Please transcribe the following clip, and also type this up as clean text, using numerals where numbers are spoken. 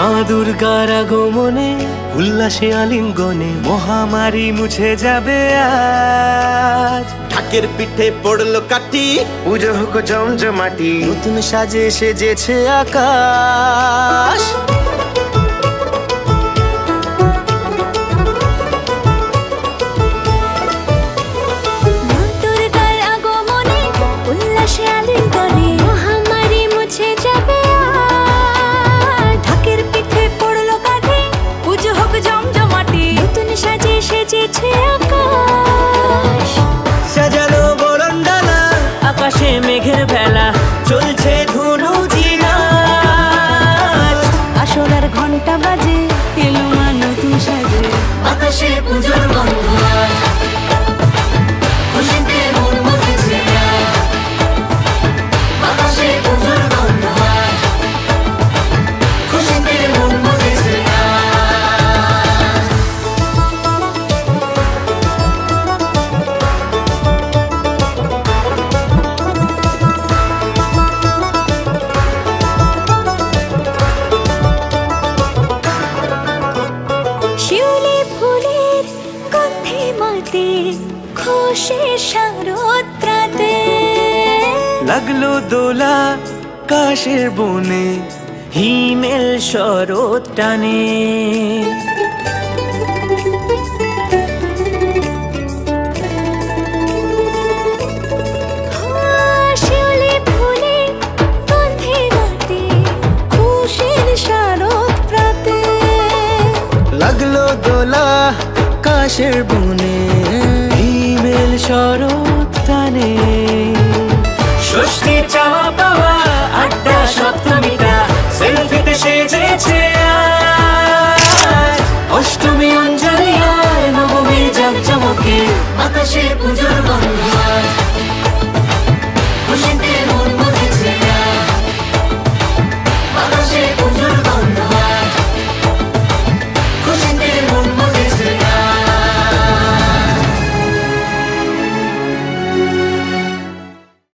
মা দুর্গার আগমনে উল্লাসে আলিঙ্গনে মহামারী মুছে যাবে আজ। ঢাকের পিঠে পড়লো কাটি, পুজো হোক জমজমাটি, নতুন সাজে সেজেছে আকাশ। সাজানো বরণডালা, আকাশে মেঘের ভেলা, চলছে ধুনু জিনাচ। আসলার ঘন্টা বাজে, এলো মা নতুন সাজে, আকাশে পুজোর গন্ধ আজ, খুশিতে মন মতেছে আজ। আকাশে পুজোর গন্ধ আজ, খুশিতে মন মতেছে আজ। শিউলি ফুলের গন্ধে মাতে, খুশির শারদরাতে। লাগলো দোলা কাশের বনে, হিমেল শরৎ টানে। শিউলি ফুলের গন্ধে মাতে, খুশির শারদরাতে। লাগলো দোলা কাশের বনে, হিমেল শরৎ